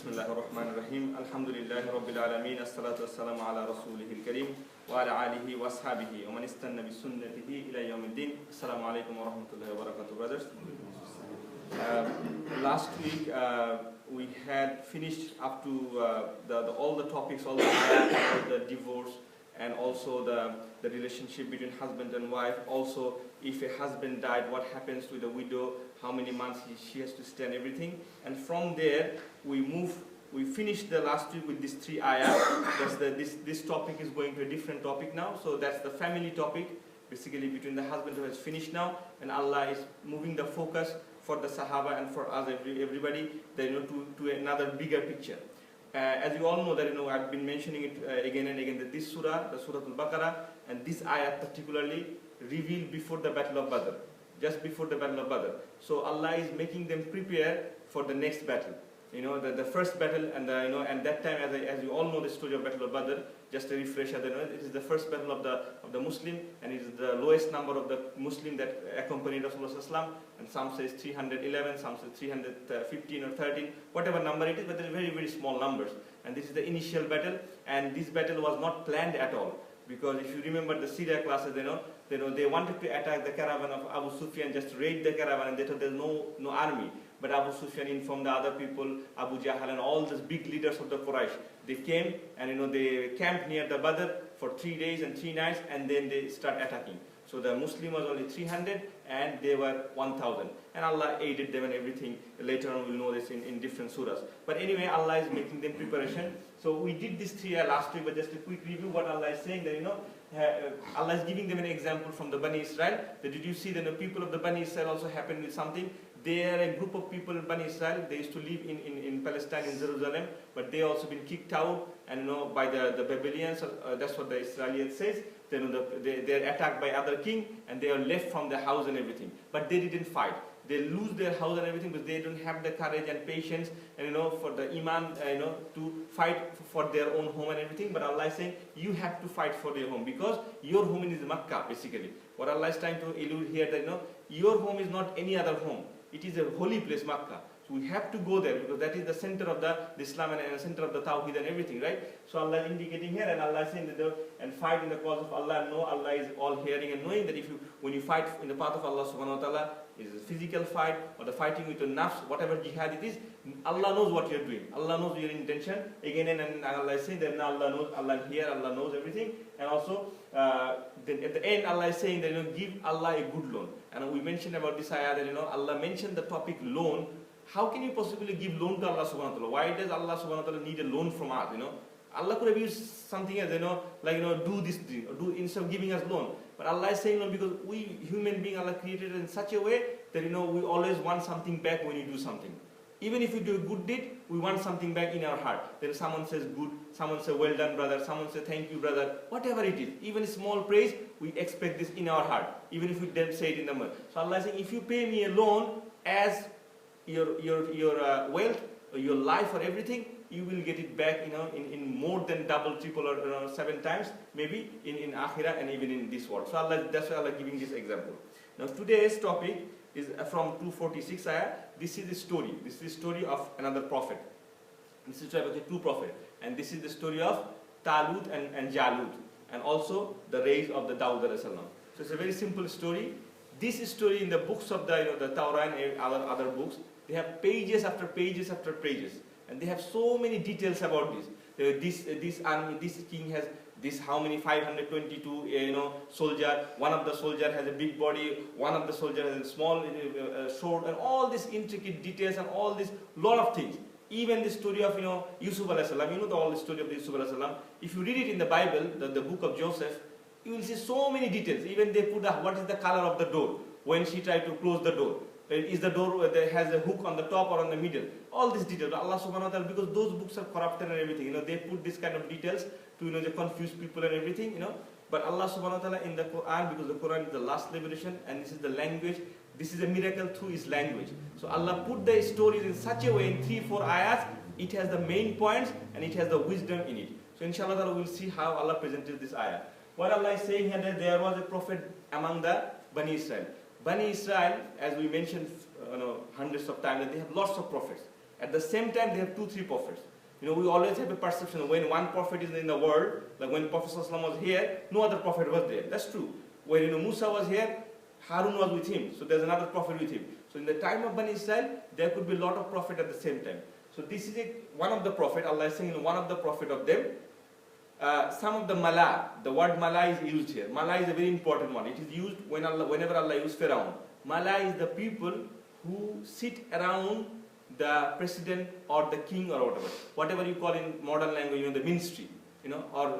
Bismillahirrahmanirrahim. Alhamdulillahi Rabbil Alameen. As-salatu was-salamu ala Rasulihil Kareem wa ala alihi wa ashabihi wa man istanna bi sunnatihi ila yawmiddin. Assalamu alaikum wa rahmatullahi wa barakatuh, brothers. Last week we had finished up to all the topics, all the ayat, the divorce, and also the relationship between husband and wife. Also, if a husband died, what happens to the widow, how many months she has to stay and everything. And from there, we finished the last week with these three ayahs. This topic is going to a different topic now. So that's the family topic, basically between the husband who has finished now, and Allah is moving the focus for the Sahaba and for us, everybody, to another bigger picture. As you all know that I've been mentioning it again and again, that this surah, the Surah Al-Baqarah, and this ayat particularly revealed before the Battle of Badr, just before the Battle of Badr. So Allah is making them prepare for the next battle. The first battle, and and that time, as you all know the story of Battle of Badr, just a refresher, it is the first battle of the Muslim, and it is the lowest number of the Muslim that accompanied Rasulullah, and some says 311, some say 315 or 13, whatever number it is, but they're very, very small numbers. And this is the initial battle, and this battle was not planned at all. Because if you remember the Syria classes, they wanted to attack the caravan of Abu Sufyan, just raid the caravan, and they thought there's no army. But Abu Sufyan informed the other people, Abu Jahl and all these big leaders of the Quraysh. They came and they camped near the Badr for 3 days and 3 nights, and then they start attacking. So the Muslim was only 300 and they were 1,000. And Allah aided them and everything. Later on we'll know this in different surahs. But anyway, Allah is making them preparation. So we did this 3 last week, but just a quick review what Allah is saying, that Allah is giving them an example from the Bani Israel. That did you see that the people of the Bani Israel also happened with something? They are a group of people in Bani Israel. They used to live in Palestine, in Jerusalem, but they also been kicked out and by the Babylonians. That's what the Israelites says. They're attacked by other king and they are left from their house and everything. But they didn't fight. They lose their house and everything because they don't have the courage and patience and for the iman to fight for their own home and everything. But Allah is saying you have to fight for your home because your home is Makkah basically. What Allah is trying to allude here that your home is not any other home. It is a holy place, Makkah. So we have to go there because that is the center of the Islam and the center of the Tawheed and everything, right? So Allah is indicating here, and Allah is saying that and fight in the cause of Allah. No, Allah is all hearing and knowing that when you fight in the path of Allah subhanahu wa ta'ala, it is a physical fight or the fighting with your nafs, whatever jihad it is, Allah knows what you're doing. Allah knows your intention. Again, and Allah is saying that now Allah knows, Allah hears, Allah knows everything. And also, then at the end, Allah is saying that give Allah a good loan. And we mentioned about this ayah that Allah mentioned the topic loan. How can you possibly give loan to Allah subhanahu wa ta'ala? Why does Allah subhanahu wa ta'ala need a loan from us? Allah could have used something else, do this thing, or do instead of giving us loan. But Allah is saying because we human beings, Allah created in such a way that we always want something back when you do something. Even if we do a good deed, we want something back in our heart. Then someone says good, someone says well done brother, someone says thank you brother, whatever it is. Even small praise, we expect this in our heart, even if we don't say it in the mouth. So Allah is saying if you pay me a loan as your wealth, or your life or everything, you will get it back in more than double, triple or 7 times maybe in Akhirah and even in this world. So that's why Allah giving this example. Now today's topic is from 246 ayah. This is the story. This is the story of another prophet. This is about the 2 prophets, and this is the story of Talut and Jalut, and also the rise of the Dawud alayhi salam. So it's a very simple story. This story in the books of the Torah and other books, they have pages after pages after pages, and they have so many details about this. This army, this king has this how many 522 soldier. One of the soldier has a big body. One of the soldier has a small sword, and all these intricate details and all this lot of things. Even the story of Yusuf alayhi salam. All the story of Yusuf alayhi salam. If you read it in the Bible, the book of Joseph, you will see so many details. Even they put what is the color of the door when she tried to close the door. Is the door that has a hook on the top or on the middle? All these details. Allah subhanahu wa ta'ala, because those books are corrupted and everything, they put this kind of details to to confuse people and everything, But Allah subhanahu wa ta'ala in the Quran, because the Quran is the last liberation and this is the language, this is a miracle through His language. So Allah put the stories in such a way in 3-4 ayats, it has the main points and it has the wisdom in it. So inshallah we'll see how Allah presented this ayah. What Allah is saying here that there was a prophet among the Bani Israel. Bani Israel, as we mentioned hundreds of times, that they have lots of prophets. At the same time, they have 2-3 prophets. We always have a perception when one prophet is in the world, like when Prophet ﷺ was here, no other prophet was there. That's true. When Musa was here, Harun was with him, so there's another prophet with him. So in the time of Bani Israel, there could be a lot of prophet at the same time. So this is one of the prophet. Allah is saying one of the prophet of them. Some of the mala, the word mala is used here. Mala is a very important one. It is used whenever Allah uses Pharaoh. Mala is the people who sit around the president or the king or whatever you call in modern language, the ministry, or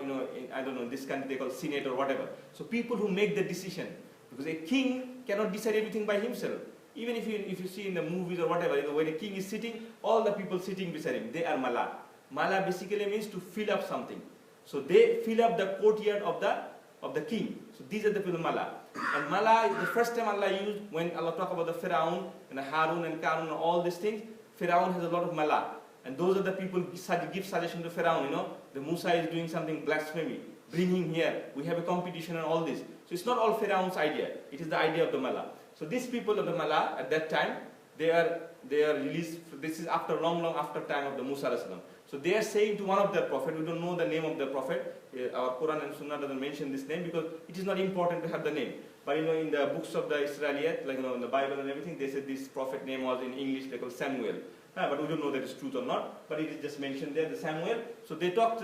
I don't know, this country they call senate or whatever. So people who make the decision, because a king cannot decide everything by himself. Even if you see in the movies or whatever, when a king is sitting, all the people sitting beside him, they are mala. Mala basically means to fill up something. So they fill up the courtyard of the king. So these are the people mala. And mala is the first time Allah used when Allah talked about the Pharaoh and the Harun and Karun and all these things. Pharaoh has a lot of mala. And those are the people who give suggestion to Pharaoh, the Musa is doing something blasphemy. Bring him here. We have a competition and all this. So it's not all Pharaoh's idea. It is the idea of the mala. So these people of the mala at that time, they are released. This is long after time of the Musa ﷺ. So they are saying to one of their prophet, we don't know the name of the prophet. Our Quran and Sunnah doesn't mention this name because it is not important to have the name. But in the books of the Israeliyat, like in the Bible and everything, they said this prophet name was in English, they call Samuel. But we don't know that it's truth or not. But it is just mentioned there, the Samuel. So they talked,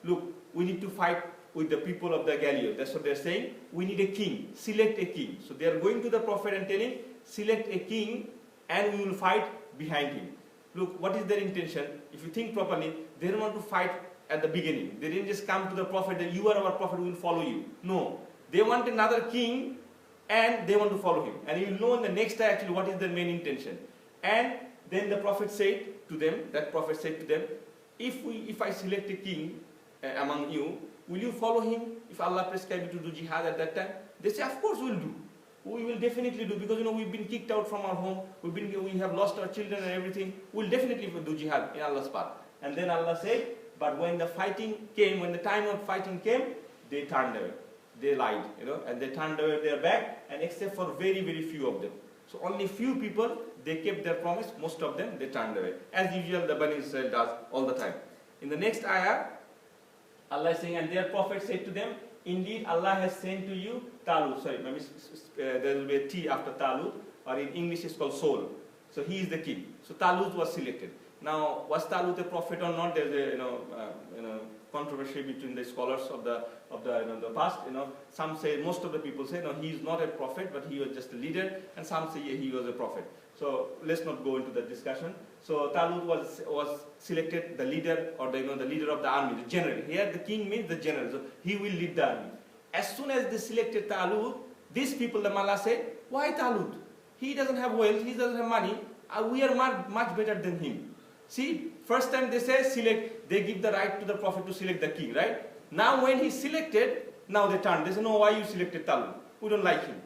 look, we need to fight with the people of the Galilee. That's what they're saying. We need a king. Select a king. So they are going to the prophet and telling, select a king and we will fight behind him. Look, what is their intention? If you think properly, they don't want to fight at the beginning. They didn't just come to the prophet that you are our prophet, we will follow you. No. They want another king and they want to follow him. And you will know in the next day actually what is their main intention. And then the prophet said to them, if I select a king among you, will you follow him if Allah prescribed you to do jihad at that time? They say, of course we'll do. We will definitely do because we've been kicked out from our home, we have lost our children and everything. We'll definitely do jihad in Allah's path. And then Allah said, but when the time of fighting came, they turned away. They lied, and they turned away their back, and except for very, very few of them. So only few people, they kept their promise, most of them, they turned away. As usual, the Bani Israel does all the time. In the next ayah, Allah is saying, and their prophet said to them, indeed Allah has sent to you Talut. Sorry, there will be a T after Talut, or in English it's called Saul. So he is the king. So Talut was selected. Now, was Talut a prophet or not? There's a controversy between the scholars of the past. Some say, most of the people say, no, he is not a prophet, but he was just a leader, and some say he was a prophet. So let's not go into that discussion. So Talut was selected the leader, or the leader of the army, the general. Here the king means the general, so he will lead the army. As soon as they selected Talut, these people, the Mala said, why Talut? He doesn't have wealth, he doesn't have money, we are much better than him. See, first time they say select, they give the right to the prophet to select the king, right? Now when he selected, now they turn. They say, no, why you selected Talut? We don't like him.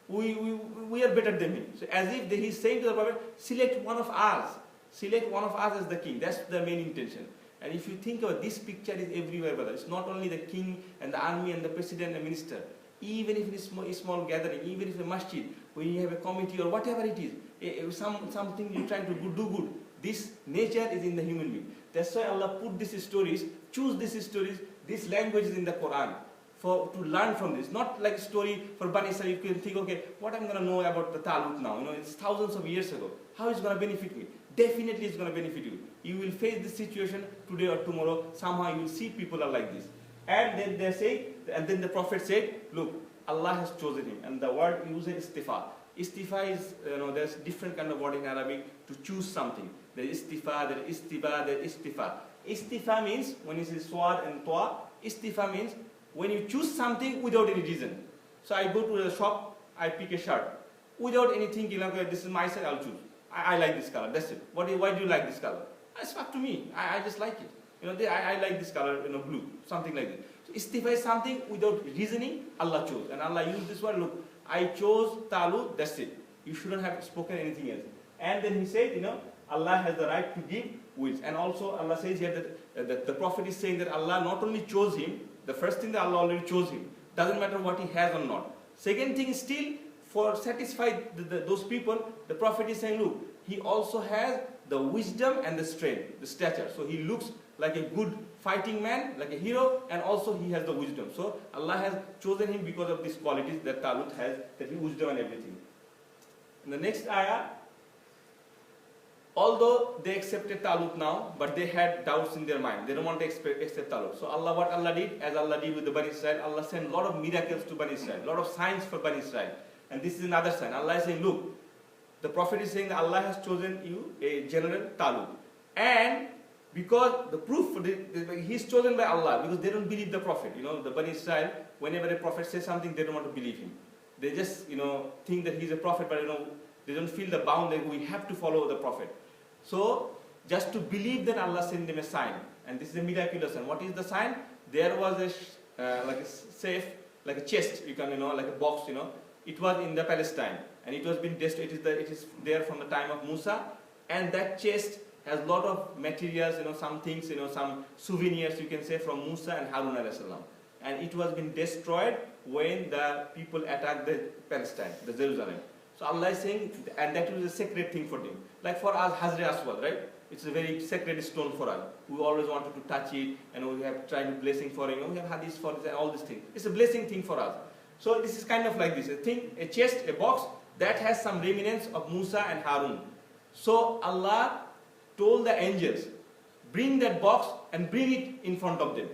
We are better than him. So as if he's saying to the prophet, select one of us. Select one of us as the king. That's the main intention. And if you think about this picture is everywhere, brother. It's not only the king and the army and the president and the minister. Even if it's a small gathering, even if it's a masjid, when you have a committee or whatever it is, something you're trying to do good. This nature is in the human being. That's why Allah put these stories, choose these stories, these languages in the Quran to learn from this. Not like a story for Bani Israel. You can think, okay, what I'm going to know about the Talut now? It's thousands of years ago. How is it going to benefit me? Definitely it's going to benefit you. You will face this situation today or tomorrow. Somehow you will see people are like this. And then they say, and then the Prophet said, look, Allah has chosen him. And the word used is istifa. Istifa is, there's different kind of word in Arabic to choose something. There is istifa, there is istiba, there is istifa. Istifa means, when you say swad and toa, istifa means when you choose something without any reason. So I go to the shop, I pick a shirt. Without any thinking, okay, this is my size, I'll choose. I like this color, that's it. Why do you like this color? It's up to me, I just like it. I like this color, blue, something like that. So istifa is something without reasoning, Allah chose. And Allah used this word, look, I chose Talut, that's it. You shouldn't have spoken anything else. And then he said, Allah has the right to give wills. And also Allah says here that the Prophet is saying that Allah not only chose him, the first thing that Allah already chose him. Doesn't matter what he has or not. Second thing is still, for satisfy those people, the Prophet is saying, look, he also has the wisdom and the strength, the stature. So he looks like a good fighting man, like a hero, and also he has the wisdom. So Allah has chosen him because of these qualities that Talut has, that he wisdom and everything. In the next ayah, although they accepted Talut now, but they had doubts in their mind. They don't want to accept Talut. So what Allah did, as Allah did with the Bani Israel, Allah sent a lot of miracles to Bani Israel, a lot of signs for Bani Israel. And this is another sign. Allah is saying, look, the Prophet is saying that Allah has chosen you a general Talut. And because the proof, he's chosen by Allah, because they don't believe the Prophet. The Bani Israel, whenever a Prophet says something, they don't want to believe him. They just, think that he's a Prophet, but they don't feel the bound that we have to follow the Prophet. So, just to believe that Allah sent them a sign, and this is a miraculous sign. What is the sign? There was like a safe, like a chest, like a box, It was in the Palestine, and it was been destroyed. It is there from the time of Musa, and that chest has a lot of materials, some things, some souvenirs, you can say, from Musa and Harun alayhi salam. And it was been destroyed when the people attacked the Palestine, the Jerusalem. So Allah is saying, and that was a sacred thing for them. Like for us, Hazre Aswad, right? It's a very sacred stone for us. We always wanted to touch it, and we have tried blessing for it. We have hadith for it, and all these things. It's a blessing thing for us. So this is kind of like this, a chest, a box that has some remnants of Musa and Harun. So Allah told the angels, bring that box and bring it in front of them.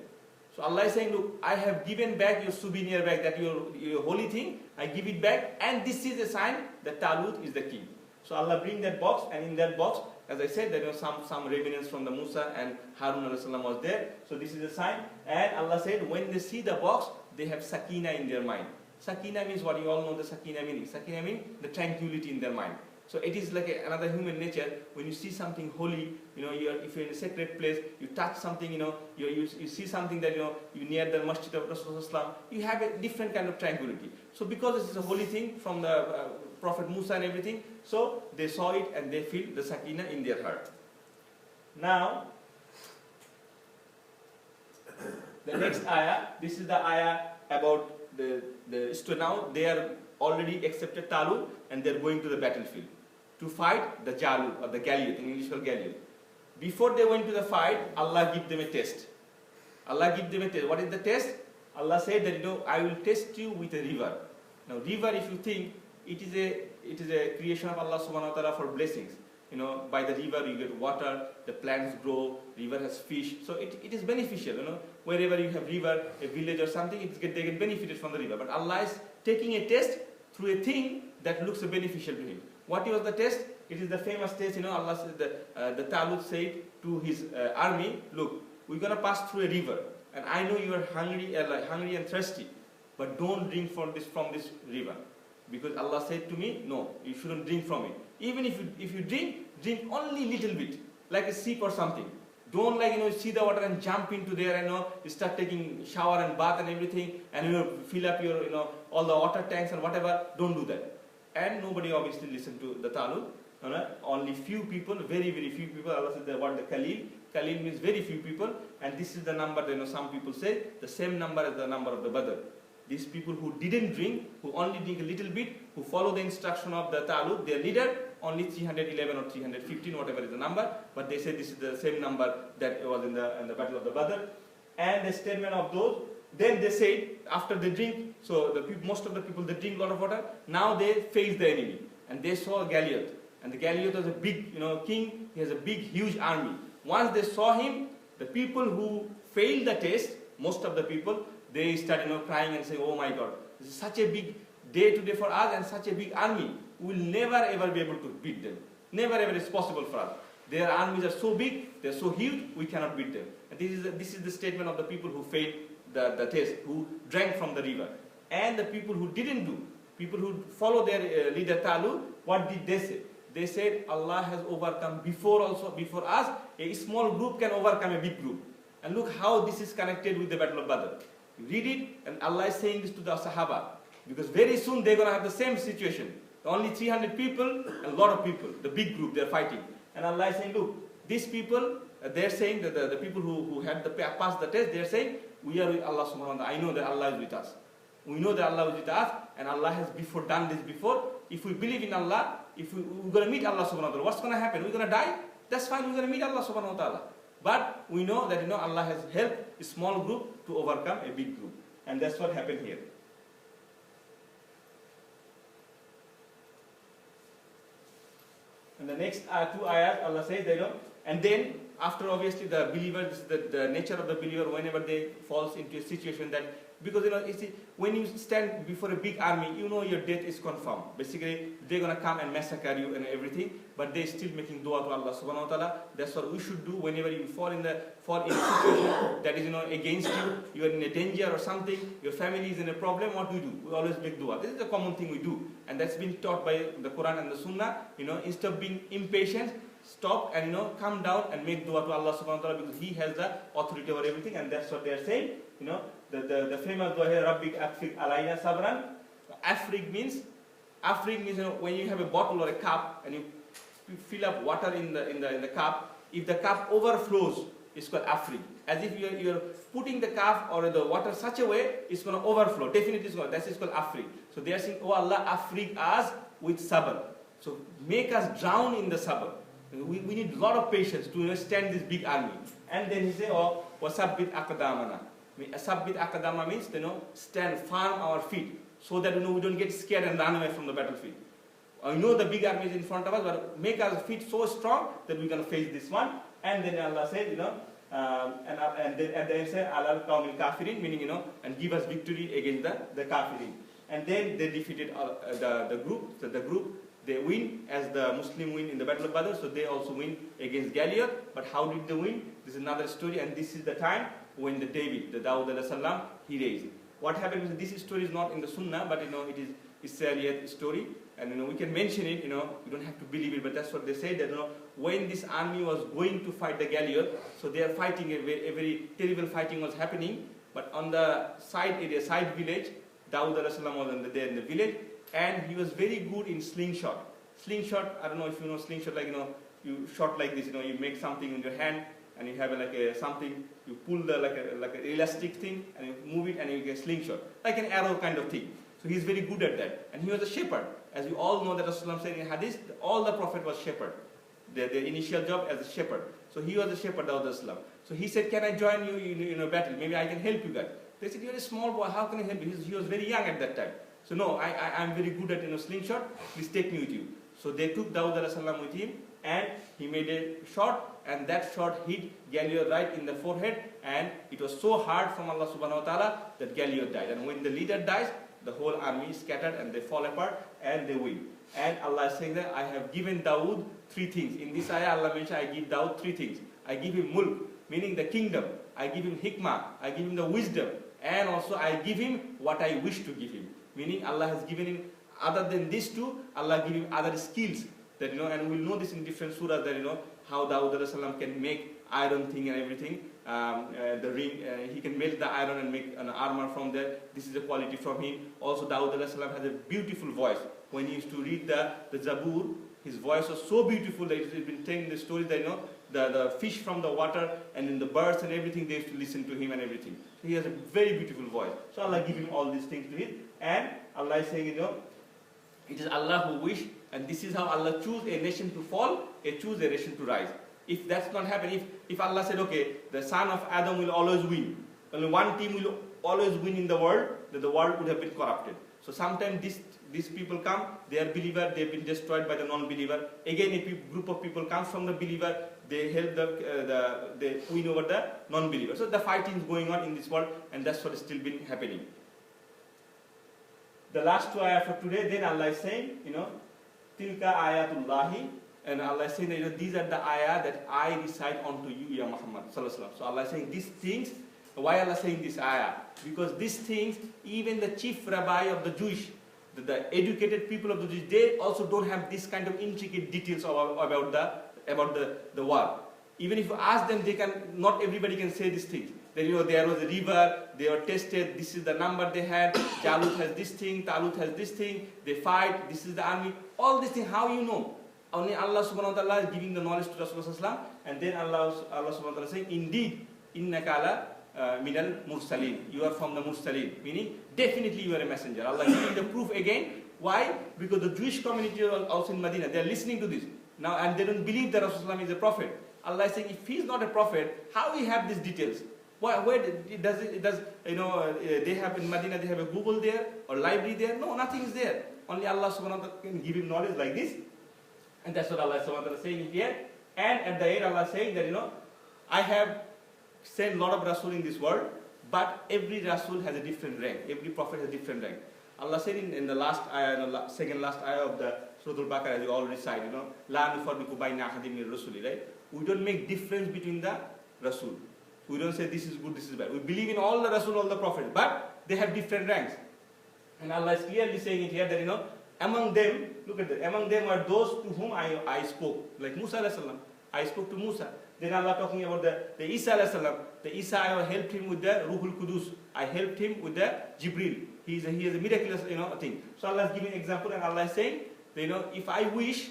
So Allah is saying, look, I have given back your souvenir bag, that your holy thing, I give it back, and this is a sign that Talut is the king. So Allah bring that box, and in that box, as I said, there were some remnants from the Musa and Harun alayhi salam was there. So this is a sign. And Allah said, when they see the box, they have sakina in their mind. Sakina means what? You all know the sakina meaning. Sakina means the tranquility in their mind. So it is like another human nature. When you see something holy, if you're in a sacred place, you touch something, you see something that, you near the masjid of Rasulullah, you have a different kind of tranquility. So because this is a holy thing from the Prophet Musa and everything, so they saw it and they feel the sakina in their heart. Now, the next ayah, this is the ayah about so now they are already accepted Talut, and they're going to the battlefield to fight the Jalut or the Goliath, in English called Goliath. Before they went to the fight, Allah give them a test. Allah give them a test. What is the test? Allah said that I will test you with a river. Now river, if you think, it is a creation of Allah subhanahu wa ta'ala for blessings. By the river you get water, the plants grow, river has fish. So it is beneficial, Wherever you have river, a village or something, they get benefited from the river. But Allah is taking a test through a thing that looks beneficial to him. What was the test? It is the famous test, Allah says, the Talut said to his army, look, we're going to pass through a river, and I know you are hungry and thirsty, but don't drink from this river. Because Allah said to me, no, you shouldn't drink from it. Even if you drink only little bit, like a sip or something. Don't see the water and jump into there and you start taking shower and bath and everything, and fill up your all the water tanks and whatever. Don't do that. And nobody obviously listened to the Talut. Only few people, very very few people. Allah said the word the Khalil. Khalil means very few people, and this is the number. Some people say the same number as the number of the Badr. These people who didn't drink, who only drink a little bit, who follow the instruction of the Talut, their leader, only 311 or 315, whatever is the number, but they say this is the same number that was in the Battle of the Badr. And the statement of those, then they say, after they drink, so most of the people, they drink a lot of water, now they face the enemy. And they saw Goliath. And the Goliath was a big, king, he has a big, huge army. Once they saw him, the people who failed the test, most of the people, they started crying and saying, oh my God, this is such a big day today for us and such a big army. We will never ever be able to beat them. Never ever is possible for us. Their armies are so big, they are so huge, we cannot beat them. And this is the statement of the people who failed the test, who drank from the river. And the people who didn't do, people who follow their leader Talut, what did they say? They said Allah has overcome before us, a small group can overcome a big group. And look how this is connected with the Battle of Badr. You read it, and Allah is saying this to the Sahaba, because very soon they're going to have the same situation. Only 300 people and a lot of people, the big group, they're fighting. And Allah is saying, look, these people, they're saying that the people who had passed the test, they're saying, we are with Allah subhanahu wa ta'ala. I know that Allah is with us. We know that Allah is with us, and Allah has done this before. If we believe in Allah, if we're going to meet Allah subhanahu wa ta'ala, what's going to happen? We're going to die? that's fine, we're going to meet Allah subhanahu wa ta'ala. But we know that Allah has helped a small group to overcome a big group. And that's what happened here. And the next two ayat, Allah says, and then after obviously the believer, the nature of the believer, whenever they falls into a situation that, because you see, when you stand before a big army, your death is confirmed. Basically, they're gonna come and massacre you and everything, but they're still making dua to Allah subhanahu wa ta'ala. That's what we should do whenever you fall in a situation that is against you, you are in a danger or something, your family is in a problem. What do? We always make dua. This is a common thing we do, and that's been taught by the Quran and the Sunnah. Instead of being impatient, stop and come down and make dua to Allah subhanahu wa ta'ala, because He has the authority over everything. And that's what they are saying. The famous dua here, Rabbik Afrik Alayna Sabran. Afrik means when you have a bottle or a cup and you fill up water in the cup. If the cup overflows, it's called Afrik. As if you're putting the cup or the water such a way, it's going to overflow. Definitely, that is called Afrik. So they are saying, oh Allah, Afrik us with sabr. So make us drown in the sabr. We need a lot of patience to stand this big army. And then he say, oh, wasabbit aqdamana. Sabbit aqdama means, stand firm our feet, so that we don't get scared and run away from the battlefield. I know the big army is in front of us, but make our feet so strong that we're going to face this one. And then Allah said, and then say, Alal qawmil kafirin, meaning, and give us victory against the kafirin. And then they defeated the group. So the group, they win as the Muslim win in the Battle of Badr, so they also win against Galilee. But how did they win? This is another story, and this is the time when the Dawud alayhi salam, he raised. What happened is, this story is not in the Sunnah, but it is Israeli story, and we can mention it. You don't have to believe it, but that's what they say, that when this army was going to fight the Galilee, so they are fighting, a very terrible fighting was happening. But on the side village, Dawud alayhi salam was there in the village, and he was very good in slingshot. Slingshot, I don't know if you know slingshot, like you shot like this, you make something in your hand, and you have something, you pull the like an elastic thing, and you move it, and you get slingshot, like an arrow kind of thing. So he's very good at that, and he was a shepherd. As we all know that Rasulullah said in Hadith, all the Prophet was shepherd. Their initial job as a shepherd. So he was a shepherd, Dawud alayhi salam. So he said, can I join you in a battle? Maybe I can help you guys. They said, you're a small boy, how can I help you? He was very young at that time. So no, I'm very good at slingshot, please take me with you. So they took Dawud alayhi salam with him, and he made a shot, and that shot hit Galilee right in the forehead, and it was so hard from Allah subhanahu wa ta'ala that Galilee died. And when the leader dies, the whole army is scattered and they fall apart and they win. And Allah is saying that I have given Dawood three things. In this ayah, Allah mentioned I give Dawood three things. I give him mulk, meaning the kingdom. I give him hikmah. I give him the wisdom. And also I give him what I wish to give him. Meaning Allah has given him, other than these two, Allah give him other skills. That, and we'll know this in different surahs, that, how Dawud alayhi salam can make iron thing and everything. The ring, he can melt the iron and make an armor from there. This is a quality from him. Also, Dawud alayhi salam has a beautiful voice. When he used to read the Zabur, his voice was so beautiful that it's been telling the story that, the fish from the water and then the birds and everything, they used to listen to him and everything. So he has a very beautiful voice. So Allah give him all these things to him. And Allah is saying, it is Allah who wish, and this is how Allah choose a nation to fall, choose a nation to rise. If that's not happening, if Allah said, okay, the son of Adam will always win, only one team will always win in the world, then the world would have been corrupted. So sometimes these people come, they are believer, they've been destroyed by the non-believer. Again, a group of people comes from the believer, they help they win over the non-believer. So the fighting is going on in this world, and that's what has still been happening. The last two ayah for today, then Allah is saying, Tilka ayatullahi, and Allah is saying that these are the ayah that I recite unto you, Ya Muhammad sallallahu alaihi wasallam. So Allah is saying these things. Why Allah saying this ayah? Because these things, even the chief rabbi of the Jewish, the educated people of the Jewish, they also don't have this kind of intricate details about the war. Even if you ask them, not everybody can say these things. Then there was a river, they were tested, this is the number they had, Jalut has this thing, Talut has this thing, they fight, this is the army. All these things, how you know? Only Allah subhanahu wa ta'ala is giving the knowledge to Rasulullah, and then Allah subhanahu wa ta'ala is saying, indeed, innaka ala minal mursalin. You are from the mursalin, meaning definitely you are a messenger. Allah is giving the proof again. Why? Because the Jewish community also in Medina, they are listening to this. Now, and they don't believe that Rasulullah is a prophet. Allah is saying, if he is not a prophet, how he have these details? Where does they have in Medina, they have a Google there or library there? No, nothing is there. Only Allah subhanahu wa ta'ala can give him knowledge like this. And that's what Allah subhanahu wa ta'ala is saying here. And at the end, Allah is saying that, I have sent a lot of Rasul in this world, but every Rasul has a different rank. Every prophet has a different rank. Allah said in the last ayah, second last ayah of the Surah Al-Baqarah, as you all recite, La nufarriqu bayna ahadim min rusuli, right? We don't make difference between the Rasul. We don't say this is good, this is bad. We believe in all the Rasul, all the prophets, but they have different ranks. And Allah is clearly saying it here that, among them, look at that, among them are those to whom I spoke. Like Musa alayhi salam, I spoke to Musa. Then Allah talking about the Isa alayhi salam. The Isa, I helped him with the Ruhul Qudus. I helped him with the Jibril. He is a miraculous, thing. So Allah is giving an example, and Allah is saying, that, if I wish,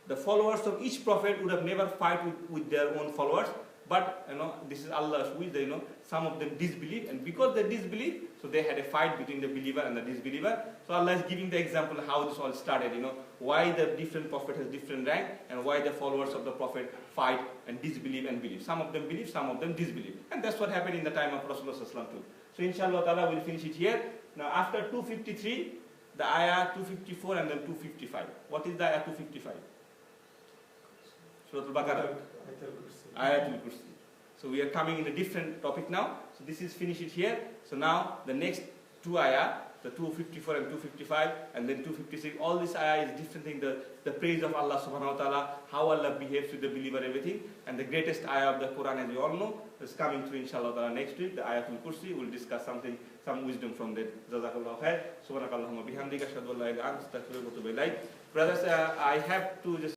the followers of each prophet would have never fight with their own followers. But this is Allah's wish. That, some of them disbelieve, and because they disbelieve, so they had a fight between the believer and the disbeliever. So Allah is giving the example how this all started. Why the different prophet has different rank, and why the followers of the prophet fight and disbelieve and believe. Some of them believe, some of them disbelieve, and that's what happened in the time of Rasulullah too. So inshallah ta'ala we'll finish it here. Now after 253, the ayah 254 and then 255. What is the ayah 255? Surah Al-Baqarah. Ayatul Kursi. So we are coming in a different topic now. So this is finish it here. So now the next two ayah, the 254 and 255 and then 256, all this ayah is different thing. The praise of Allah subhanahu wa ta'ala, how Allah behaves with the believer, everything. And the greatest ayah of the Quran, as you all know, is coming through inshallah ta'ala next week, the Ayatul Kursi. We'll discuss some wisdom from that. Jazakallahu khair. Subhanakallahumma bihamdika ashhadu an la ilaha illa anta astaghfiruka wa atubu ilayk. Brothers, I have to just